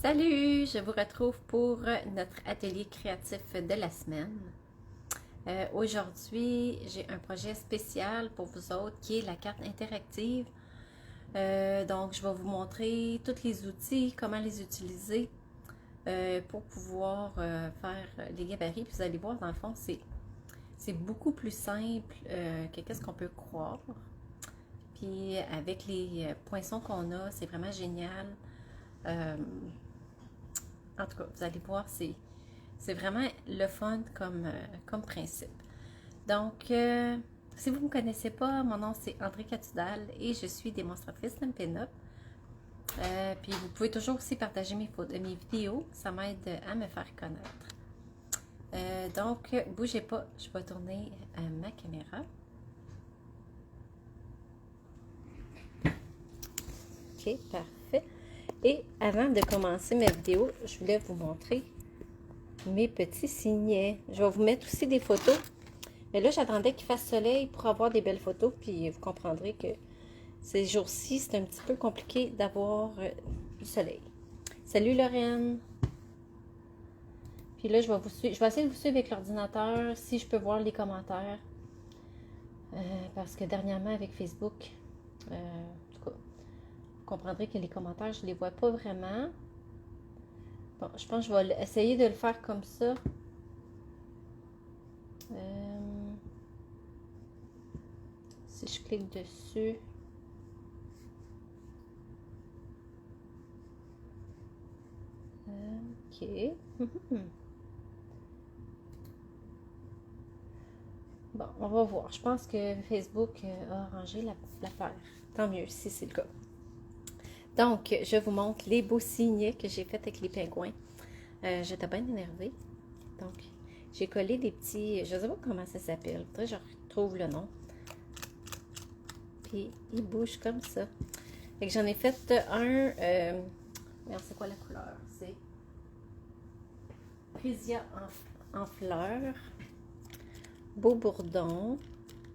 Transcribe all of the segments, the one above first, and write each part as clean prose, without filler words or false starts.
Salut, je vous retrouve pour notre atelier créatif de la semaine. Aujourd'hui, j'ai un projet spécial pour vous autres qui est la carte interactive. Donc, je vais vous montrer tous les outils, comment les utiliser pour pouvoir faire les gabarits. Puis vous allez voir, dans le fond, c'est beaucoup plus simple que qu'est-ce qu'on peut croire. Puis avec les poinçons qu'on a, c'est vraiment génial. En tout cas, vous allez voir, c'est vraiment le fun comme principe. Donc, si vous ne me connaissez pas, mon nom c'est André Catudal et je suis démonstratrice d'un pin-up. Puis vous pouvez toujours aussi partager mes vidéos, ça m'aide à me faire connaître. Donc, bougez pas, je vais tourner ma caméra. Ok, parfait. Et avant de commencer ma vidéo, je voulais vous montrer mes petits signets. Je vais vous mettre aussi des photos. Mais là, j'attendais qu'il fasse soleil pour avoir des belles photos. Puis vous comprendrez que ces jours-ci, c'est un petit peu compliqué d'avoir du soleil. Salut Lorraine! Puis là, je vais essayer de vous suivre avec l'ordinateur si je peux voir les commentaires. Parce que dernièrement, avec Facebook, en tout cas, vous comprendrez que les commentaires, je ne les vois pas vraiment. Bon, je pense que je vais essayer de le faire comme ça. Si je clique dessus. Ok. Bon, on va voir. Je pense que Facebook a arrangé l'affaire. Tant mieux si c'est le cas. Donc, je vous montre les beaux signets que j'ai faits avec les pingouins. J'étais bien énervée. Donc, j'ai collé des petits... Je ne sais pas comment ça s'appelle. Je retrouve le nom. Puis, ils bougent comme ça. Fait que j'en ai fait un... c'est quoi la couleur? C'est Frisia en fleurs. Beau bourdon.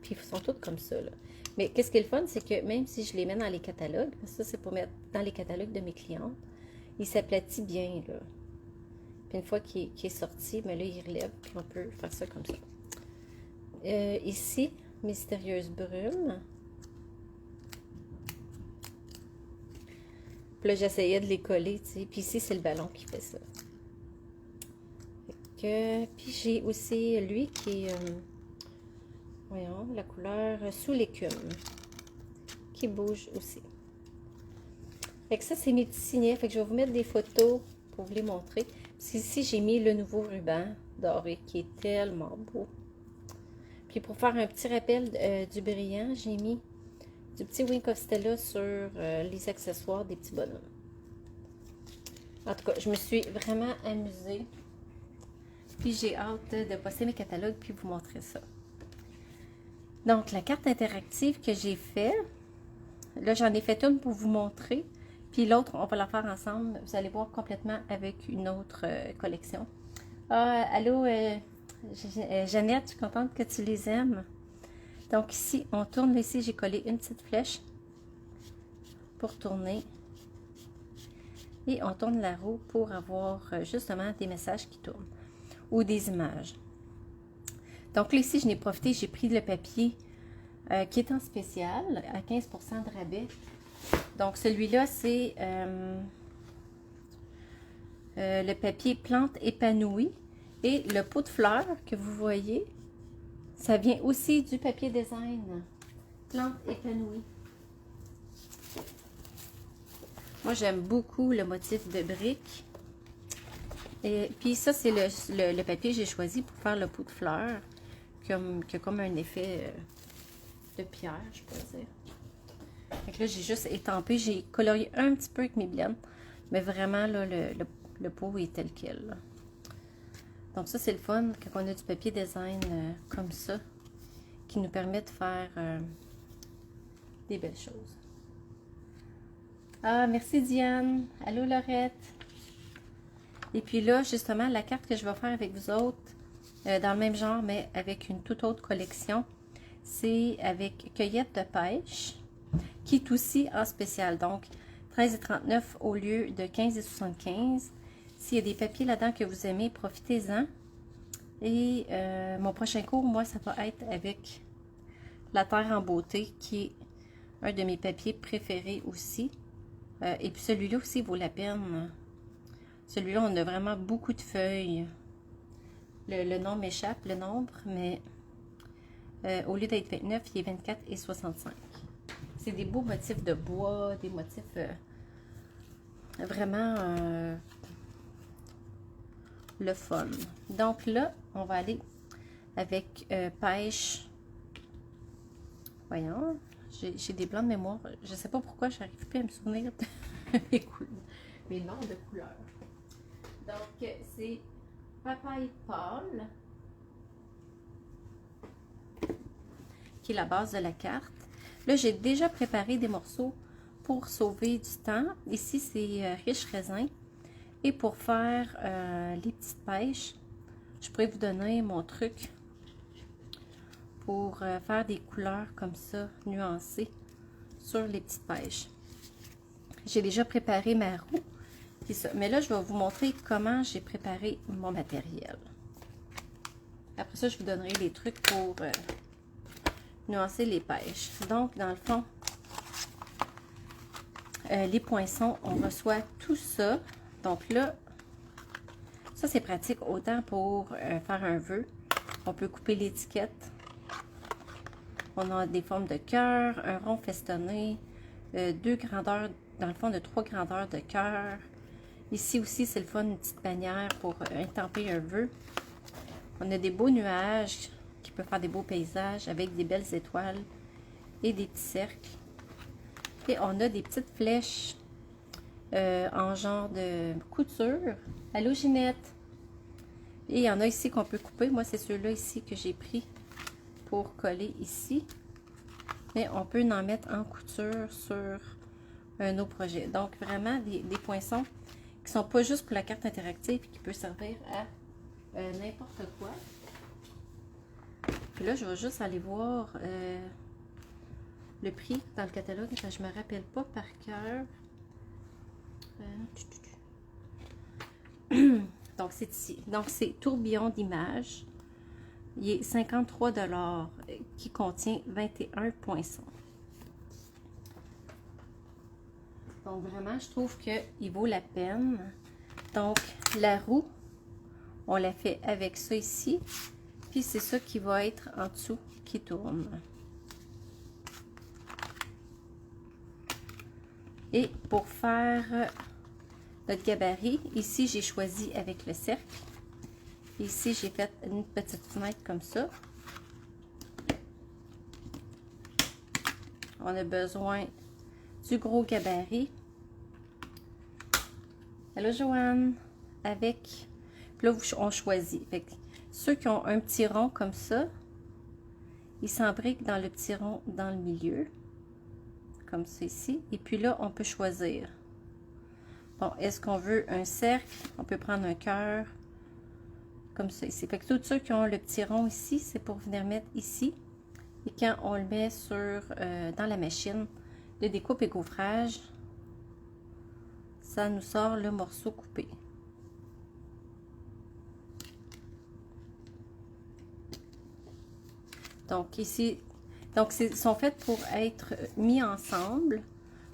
Puis, ils sont tous comme ça, là. Mais qu'est-ce qui est le fun, c'est que même si je les mets dans les catalogues, ça c'est pour mettre dans les catalogues de mes clientes, il s'aplatit bien, là. Puis une fois qu'il est sorti, mais là, il relève, puis on peut faire ça comme ça. Ici, Mystérieuse Brume. Puis là, j'essayais de les coller, tu sais. Puis ici, c'est le ballon qui fait ça. Puis j'ai aussi lui qui est... voyons, la couleur sous l'écume, qui bouge aussi. Fait que ça, c'est mes petits signets. Fait que je vais vous mettre des photos pour vous les montrer. Parce qu'ici, j'ai mis le nouveau ruban doré, qui est tellement beau. Puis pour faire un petit rappel du brillant, j'ai mis du petit Wink of Stella sur les accessoires des petits bonhommes. En tout cas, je me suis vraiment amusée. Puis j'ai hâte de passer mes catalogues puis vous montrer ça. Donc, la carte interactive que j'ai fait, là, j'en ai fait une pour vous montrer. Puis l'autre, on va la faire ensemble. Vous allez voir complètement avec une autre collection. Ah, allô, Jeannette, je suis contente que tu les aimes. Donc ici, on tourne. Ici, j'ai collé une petite flèche pour tourner. Et on tourne la roue pour avoir justement des messages qui tournent ou des images. Donc là, ici, je n'ai profité, j'ai pris le papier qui est en spécial à 15% de rabais. Donc celui-là, c'est le papier plante épanouie. Et le pot de fleurs que vous voyez, ça vient aussi du papier design plante épanouie. Moi, j'aime beaucoup le motif de briques. Et puis ça, c'est le papier que j'ai choisi pour faire le pot de fleurs, qui a comme un effet de pierre, je peux dire. Donc là, j'ai juste étampé, j'ai colorié un petit peu avec mes blends, mais vraiment, là, le pot est tel quel. Là. Donc ça, c'est le fun, quand on a du papier design comme ça, qui nous permet de faire des belles choses. Ah, merci Diane. Allô Laurette. Et puis là, justement, la carte que je vais faire avec vous autres, dans le même genre, mais avec une toute autre collection, c'est avec Cueillette de pêche, qui est aussi en spécial. Donc, 13,39 au lieu de 15,75. S'il y a des papiers là-dedans que vous aimez, profitez-en. Et mon prochain cours, moi, ça va être avec la Terre en beauté, qui est un de mes papiers préférés aussi. Et puis celui-là aussi vaut la peine. Celui-là, on a vraiment beaucoup de feuilles. Le nom m'échappe, le nombre, mais au lieu d'être 29, il est 24,65. C'est des beaux motifs de bois, des motifs vraiment le fun. Donc là, on va aller avec pêche. Voyons, j'ai des blancs de mémoire. Je ne sais pas pourquoi, je n'arrive plus à me souvenir de mes noms de couleurs. Donc, c'est papaye pâle, qui est la base de la carte. Là, j'ai déjà préparé des morceaux pour sauver du temps. Ici, c'est riche raisin. Et pour faire les petites pêches, je pourrais vous donner mon truc pour faire des couleurs comme ça, nuancées, sur les petites pêches. J'ai déjà préparé ma roue. Mais là, je vais vous montrer comment j'ai préparé mon matériel. Après ça, je vous donnerai les trucs pour nuancer les pêches. Donc, dans le fond, les poinçons, on reçoit tout ça. Donc là, ça c'est pratique autant pour faire un vœu. On peut couper l'étiquette. On a des formes de cœur, un rond festonné, deux grandeurs, dans le fond de 3 grandeurs de cœur. Ici aussi, c'est le fun, une petite bannière pour intemper un vœu. On a des beaux nuages qui peuvent faire des beaux paysages avec des belles étoiles et des petits cercles. Et on a des petites flèches en genre de couture. Allô, Ginette! Et il y en a ici qu'on peut couper. Moi, c'est ceux-là ici que j'ai pris pour coller ici. Mais on peut en mettre en couture sur un autre projet. Donc, vraiment, des poinçons qui sont pas juste pour la carte interactive et qui peut servir à n'importe quoi. Puis là, je vais juste aller voir le prix dans le catalogue. Je me rappelle pas par cœur. Donc, c'est ici. Donc, c'est tourbillon d'images. Il est 53 $ qui contient 21 poinçons. Donc, vraiment, je trouve qu'il vaut la peine. Donc, la roue, on la fait avec ça ici. Puis, c'est ça qui va être en dessous qui tourne. Et pour faire notre gabarit, ici, j'ai choisi avec le cercle. Ici, j'ai fait une petite fenêtre comme ça. On a besoin du gros gabarit. Allô, Joanne? Avec, puis là, on choisit. Fait que ceux qui ont un petit rond comme ça, ils s'embriquent dans le petit rond dans le milieu. Comme ça ici. Et puis là, on peut choisir. Bon, est-ce qu'on veut un cercle? On peut prendre un cœur. Comme ça ici. Fait que tous ceux qui ont le petit rond ici, c'est pour venir mettre ici. Et quand on le met dans la machine de découpe et gaufrage, ça nous sort le morceau coupé. Donc ici, ils sont faits pour être mis ensemble.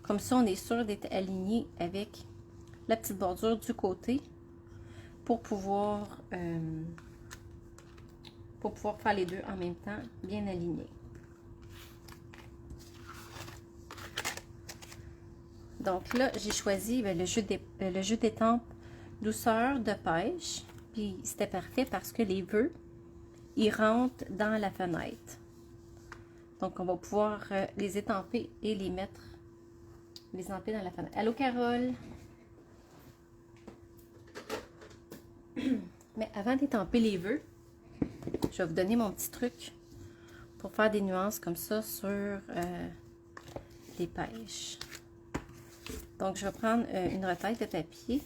Comme ça, on est sûr d'être aligné avec la petite bordure du côté pour pouvoir faire les deux en même temps, bien alignés. Donc là, j'ai choisi le jeu d'étampes douceur de pêche. Puis c'était parfait parce que les vœux, ils rentrent dans la fenêtre. Donc on va pouvoir les étamper et les empiler dans la fenêtre. Allô, Carole? Mais avant d'étamper les vœux, je vais vous donner mon petit truc pour faire des nuances comme ça sur les pêches. Donc, je vais prendre une retaille de papier.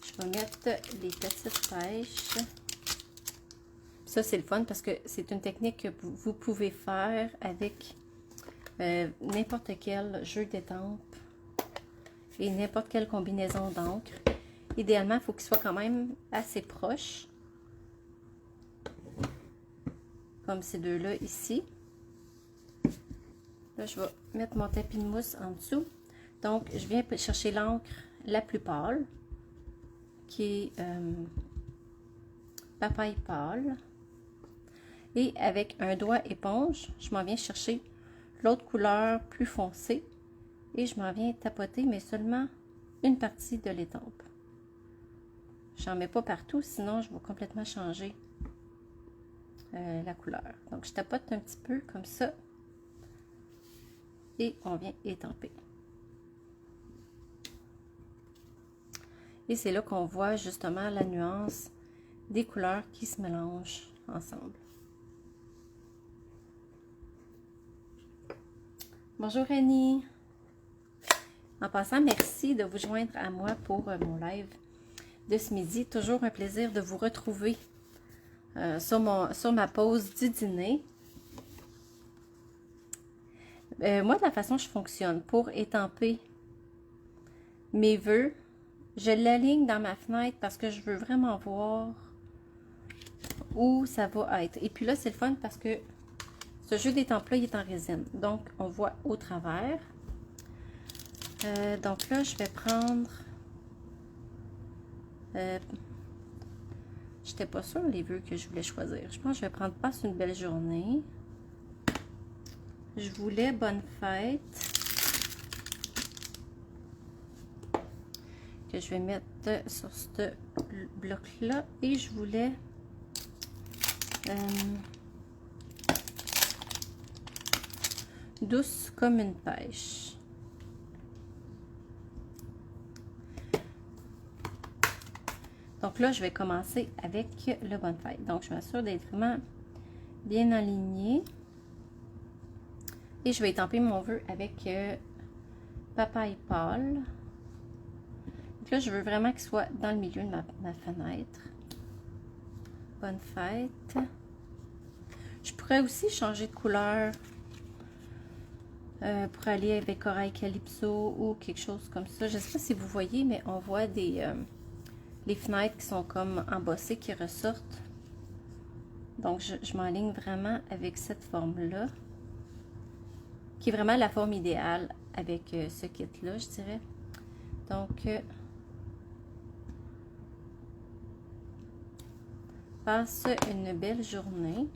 Je vais mettre les petites pêches. Ça, c'est le fun parce que c'est une technique que vous pouvez faire avec n'importe quel jeu d'étampes et n'importe quelle combinaison d'encre. Idéalement, il faut qu'il soit quand même assez proche. Comme ces deux-là ici. Là, je vais mettre mon tapis de mousse en dessous. Donc, je viens chercher l'encre la plus pâle, qui est papaye pâle. Et avec un doigt éponge, je m'en viens chercher l'autre couleur plus foncée. Et je m'en viens tapoter, mais seulement une partie de l'étampe. J'en mets pas partout, sinon je vais complètement changer la couleur. Donc, je tapote un petit peu comme ça. Et on vient étamper. Et c'est là qu'on voit justement la nuance des couleurs qui se mélangent ensemble. Bonjour Annie. En passant, merci de vous joindre à moi pour mon live de ce midi. Toujours un plaisir de vous retrouver sur ma pause du dîner. Moi, de la façon dont je fonctionne pour étamper mes vœux, je l'aligne dans ma fenêtre parce que je veux vraiment voir où ça va être. Et puis là, c'est le fun parce que ce jeu d'étampe-là, il est en résine. Donc, on voit au travers. Donc là, je vais prendre... j'étais pas sûre les vœux que je voulais choisir. Je pense que je vais prendre Passe une belle journée. Je voulais Bonne fête. Que je vais mettre sur ce bloc-là. Et je voulais... douce comme une pêche. Donc là, je vais commencer avec le Bonne fête. Donc, je m'assure d'être vraiment bien alignée. Et je vais étamper mon vœu avec papaye pâle. Donc là, je veux vraiment qu'il soit dans le milieu de ma fenêtre. Bonne fête. Je pourrais aussi changer de couleur pour aller avec Corail Calypso ou quelque chose comme ça. Je ne sais pas si vous voyez, mais on voit les fenêtres qui sont comme embossées, qui ressortent. Donc, je m'enligne vraiment avec cette forme-là, qui est vraiment la forme idéale avec ce kit-là, je dirais. Donc, passe une belle journée.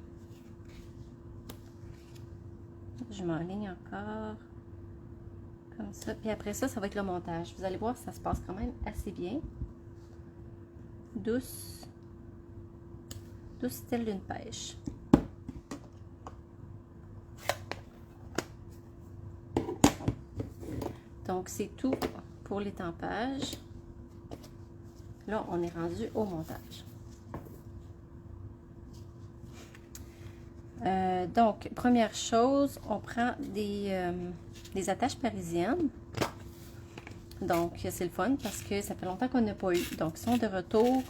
Je m'enligne encore comme ça. Puis après ça, ça va être le montage. Vous allez voir, ça se passe quand même assez bien. Douce. Douce telle une pêche. Donc, c'est tout pour l'étampage. Là, on est rendu au montage. Donc, première chose, on prend des attaches parisiennes. Donc, c'est le fun parce que ça fait longtemps qu'on n'a pas eu. Donc, ils sont de retour.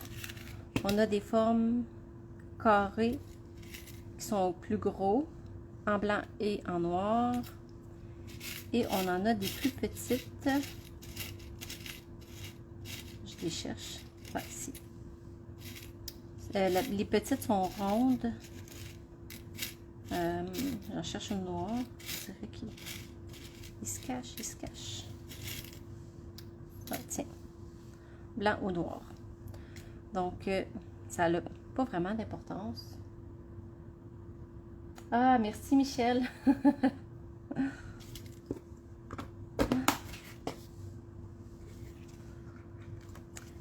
On a des formes carrées qui sont plus gros, en blanc et en noir. Et on en a des plus petites. Je les cherche. Ah, ici. Les petites sont rondes. J'en cherche une noire. C'est vrai qu'il se cache, il se cache. Ah, tiens. Blanc ou noir. Donc, ça n'a pas vraiment d'importance. Ah, merci Michel.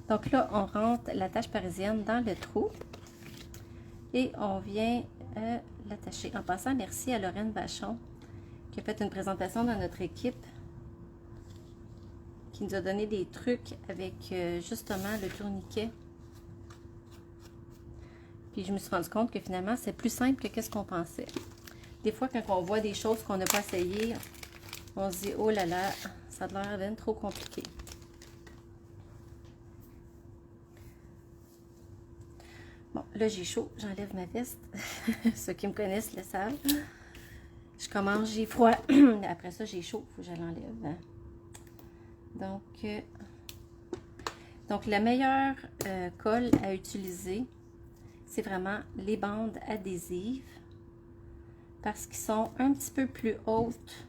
Donc là, on rentre l'attache parisienne dans le trou. Et on vient l'attacher. En passant, merci à Lorraine Vachon qui a fait une présentation dans notre équipe, qui nous a donné des trucs avec justement le tourniquet. Puis je me suis rendu compte que finalement, c'est plus simple que ce qu'on pensait. Des fois, quand on voit des choses qu'on n'a pas essayé, on se dit, oh là là, ça a l'air d'être trop compliqué. Bon, là, j'ai chaud, j'enlève ma veste. Ceux qui me connaissent le savent. Je Je commence, j'ai froid. Après ça, j'ai chaud, il faut que je l'enlève. Donc la meilleure colle à utiliser, c'est vraiment les bandes adhésives parce qu'ils sont un petit peu plus hautes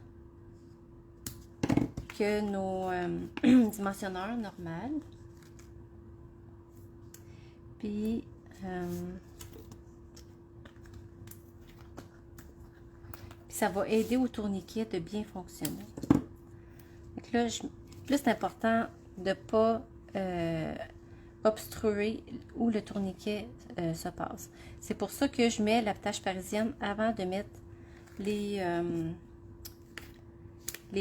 que nos dimensionneurs normaux. Puis, ça va aider au tourniquet de bien fonctionner. Donc là, c'est important de ne pas obstruer où le tourniquet se passe. C'est pour ça que je mets la tâche parisienne avant de mettre les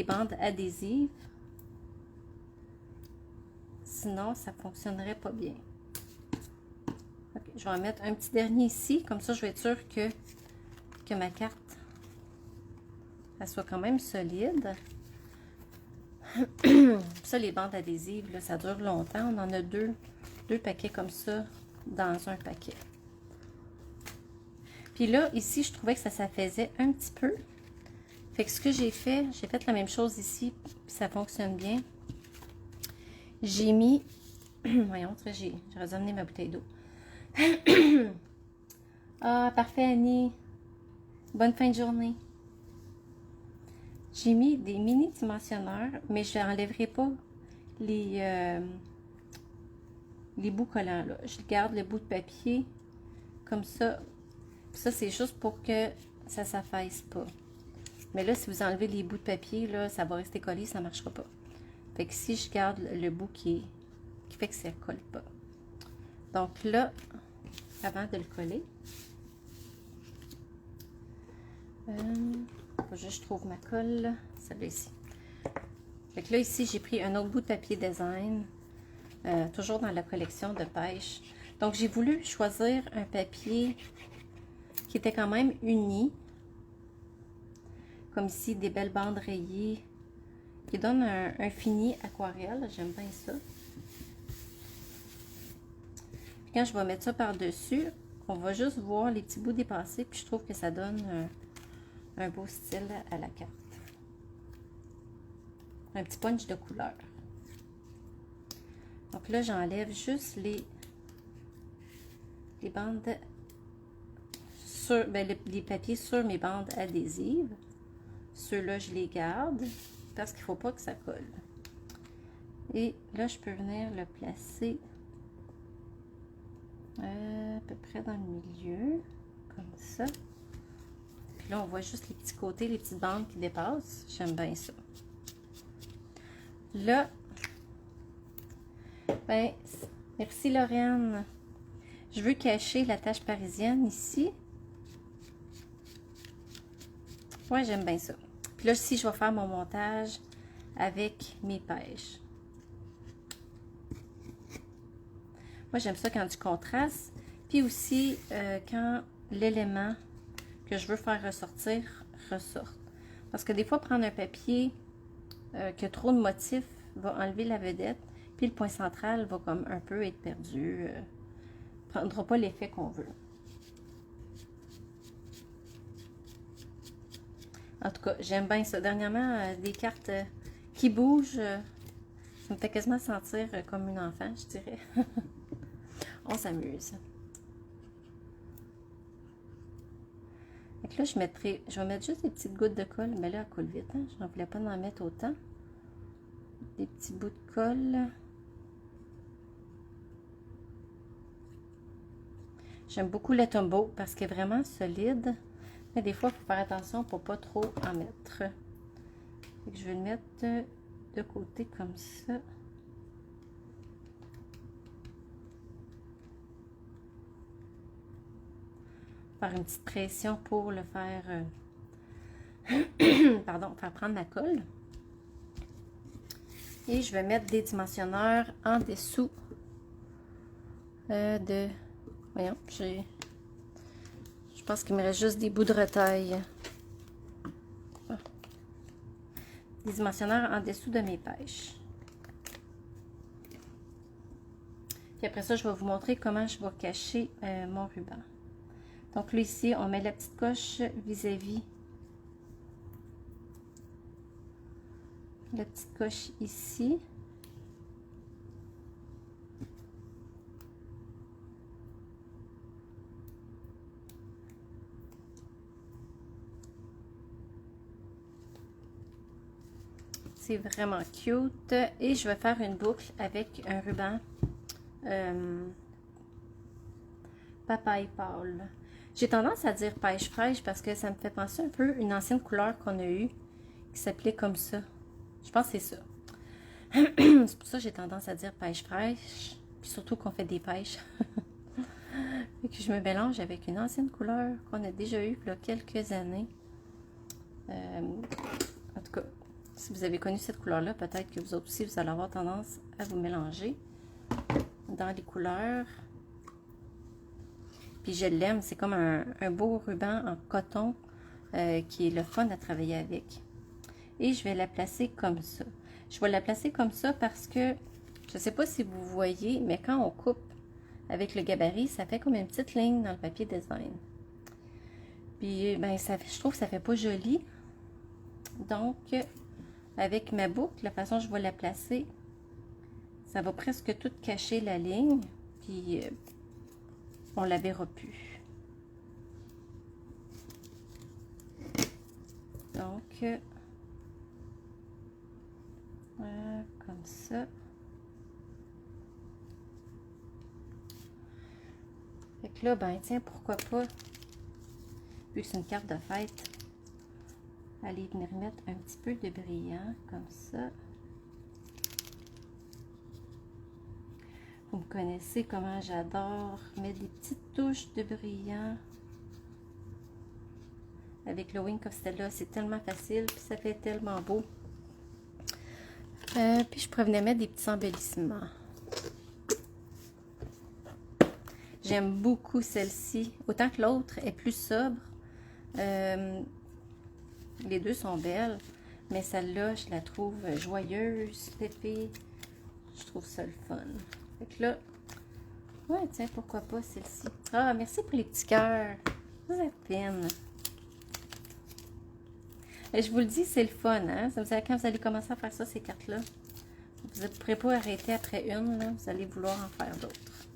bandes adhésives. Sinon, ça ne fonctionnerait pas bien. Okay, je vais en mettre un petit dernier ici. Comme ça, je vais être sûre que ma carte elle soit quand même solide. Ça, les bandes adhésives, là, ça dure longtemps. On en a deux paquets comme ça dans un paquet. Puis là, ici, je trouvais que ça s'affaisait un petit peu. Fait que ce que j'ai fait la même chose ici, puis ça fonctionne bien. J'ai mis, voyons, j'ai ramené ma bouteille d'eau. Ah, parfait, Annie. Bonne fin de journée. J'ai mis des mini dimensionneurs, mais je n'enlèverai pas les bouts collants, là. Je garde le bout de papier comme ça. Ça, c'est juste pour que ça ne s'affaisse pas. Mais là, si vous enlevez les bouts de papier, là, ça va rester collé, ça ne marchera pas. Fait que si je garde le bout qui fait que ça ne colle pas. Donc là, avant de le coller, faut juste que je trouve ma colle, celle-là ici. Fait que là, ici, j'ai pris un autre bout de papier design, toujours dans la collection de pêche. Donc, j'ai voulu choisir un papier qui était quand même uni. Comme ici, des belles bandes rayées qui donnent un fini aquarelle. J'aime bien ça. Puis quand je vais mettre ça par-dessus, on va juste voir les petits bouts dépassés. Puis je trouve que ça donne un beau style à la carte. Un petit punch de couleur. Donc là, j'enlève juste les bandes sur les papiers sur mes bandes adhésives. Ceux-là, je les garde parce qu'il ne faut pas que ça colle. Et là, je peux venir le placer à peu près dans le milieu, comme ça. Puis là, on voit juste les petits côtés, les petites bandes qui dépassent. J'aime bien ça. Là, ben, merci Lauriane. Je veux cacher la tache parisienne ici. Ouais, j'aime bien ça. Puis là, ici, je vais faire mon montage avec mes pêches. Moi, j'aime ça quand du contraste. Puis aussi, quand l'élément que je veux faire ressortir, ressorte. Parce que des fois, prendre un papier qui a trop de motifs va enlever la vedette. Puis le point central va comme un peu être perdu. Ne prendra pas l'effet qu'on veut. En tout cas, j'aime bien ça. Dernièrement, des cartes qui bougent, ça me fait quasiment sentir comme une enfant, je dirais. On s'amuse. Donc là, je vais mettre juste des petites gouttes de colle, mais là, elle coule vite. Hein? Je n'en voulais pas en mettre autant. Des petits bouts de colle. J'aime beaucoup le Tombow parce qu'il est vraiment solide. Mais des fois, il faut faire attention pour ne pas trop en mettre. Je vais le mettre de côté comme ça. Faire une petite pression pour le faire, pardon, faire prendre la colle. Et je vais mettre des dimensionneurs en dessous voyons, je pense qu'il me reste juste des bouts de retaille. Des dimensionneurs en dessous de mes pêches. Puis après ça, je vais vous montrer comment je vais cacher mon ruban. Donc là, ici, on met la petite coche vis-à-vis la petite coche ici. C'est vraiment cute. Et je vais faire une boucle avec un ruban papaye pâle. J'ai tendance à dire pêche fraîche parce que ça me fait penser un peu à une ancienne couleur qu'on a eue qui s'appelait comme ça. Je pense que c'est ça. C'est pour ça que j'ai tendance à dire pêche fraîche. Puis surtout qu'on fait des pêches. Et que je me mélange avec une ancienne couleur qu'on a déjà eue il y a quelques années. En tout cas, si vous avez connu cette couleur-là, peut-être que vous autres aussi, vous allez avoir tendance à vous mélanger dans les couleurs. Puis je l'aime, c'est comme un beau ruban en coton qui est le fun à travailler avec. Et je vais la placer comme ça. Je vais la placer comme ça parce que, je ne sais pas si vous voyez, mais quand on coupe avec le gabarit, ça fait comme une petite ligne dans le papier design. Puis, ben, je trouve que ça fait pas joli. Donc, avec ma boucle, la façon dont je vais la placer, ça va presque tout cacher la ligne. Puis, on la verra plus. Donc, comme ça. Fait que là, ben tiens, pourquoi pas, vu que c'est une carte de fête, aller venir mettre un petit peu de brillant, comme ça. Vous me connaissez comment j'adore mettre des petites touches de brillant. Avec le Wink of Stella, c'est tellement facile, puis ça fait tellement beau. Puis je pourrais venir mettre des petits embellissements. J'aime beaucoup celle-ci. Autant que l'autre est plus sobre. Les deux sont belles. Mais celle-là, je la trouve joyeuse, pépée. Je trouve ça le fun. Fait que là, ouais, tiens, pourquoi pas celle-ci. Ah, merci pour les petits cœurs. Vous êtes fine. Et je vous le dis, c'est le fun, hein? Quand vous allez commencer à faire ça, ces cartes-là, vous ne pourrez pas arrêter après une, là. Vous allez vouloir en faire d'autres.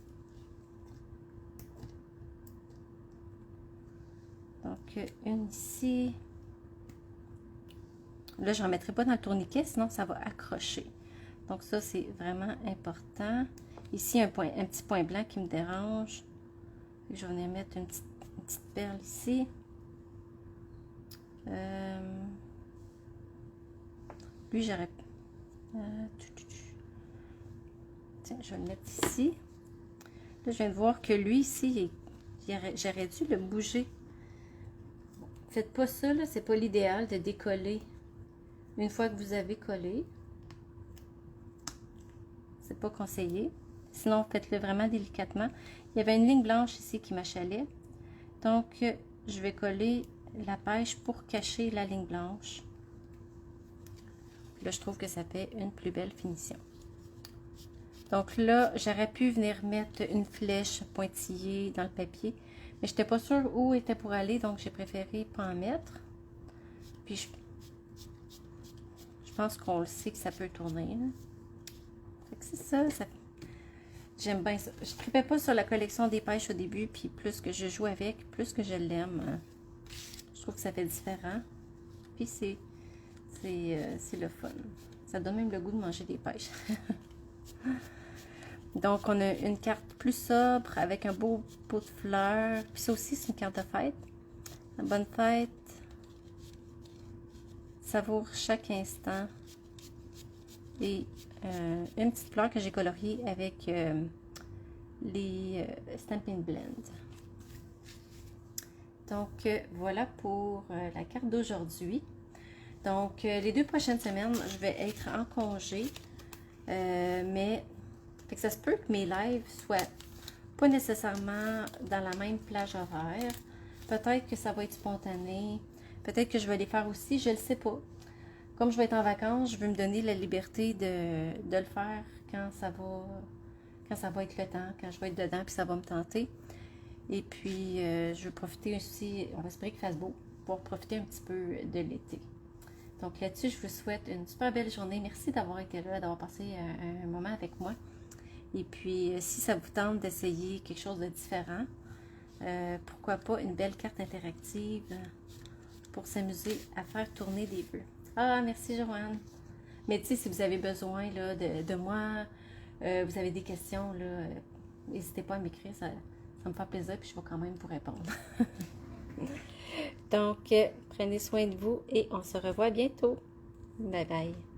Donc, une ici. Là, je n'en mettrai pas dans le tourniquet, sinon ça va accrocher. Donc, ça, c'est vraiment important. Ici, un petit point blanc qui me dérange. Je vais venir mettre une petite perle ici. Lui, j'aurais... tiens, je vais le mettre ici. Là, je viens de voir que lui, ici, j'aurais dû le bouger. Faites pas ça, là, c'est pas l'idéal de décoller une fois que vous avez collé. C'est pas conseillé. Sinon, faites-le vraiment délicatement. Il y avait une ligne blanche ici qui m'achalait. Donc, je vais coller la pêche pour cacher la ligne blanche. Là, je trouve que ça fait une plus belle finition. Donc là, j'aurais pu venir mettre une flèche pointillée dans le papier, mais je n'étais pas sûre où était pour aller, donc j'ai préféré pas en mettre. Puis je pense qu'on le sait que ça peut tourner. C'est ça. J'aime bien ça. Je ne tripais pas sur la collection des pêches au début, puis plus que je joue avec, plus que je l'aime. Je trouve que ça fait différent. Puis c'est le fun. Ça donne même le goût de manger des pêches. Donc, on a une carte plus sobre avec un beau pot de fleurs. Puis ça aussi, c'est une carte de fête. La bonne fête. Savoure chaque instant. Et une petite fleur que j'ai coloriée avec les Stampin' Blend. Donc, voilà pour la carte d'aujourd'hui. Donc, les 2 prochaines semaines, je vais être en congé. Mais fait que ça se peut que mes lives soient pas nécessairement dans la même plage horaire. Peut-être que ça va être spontané. Peut-être que je vais les faire aussi, je ne le sais pas. Comme je vais être en vacances, je veux me donner la liberté de le faire quand ça va être le temps, quand je vais être dedans puis ça va me tenter. Et puis, je veux profiter aussi, on va espérer qu'il fasse beau, pour profiter un petit peu de l'été. Donc là-dessus, je vous souhaite une super belle journée. Merci d'avoir été là, d'avoir passé un moment avec moi. Et puis, si ça vous tente d'essayer quelque chose de différent, pourquoi pas une belle carte interactive pour s'amuser à faire tourner des bleus. Ah, merci Joanne. Mais tu sais, si vous avez besoin là, de moi, vous avez des questions, n'hésitez pas à m'écrire, ça me fait plaisir, puis je vais quand même vous répondre. Donc, prenez soin de vous et on se revoit bientôt. Bye bye.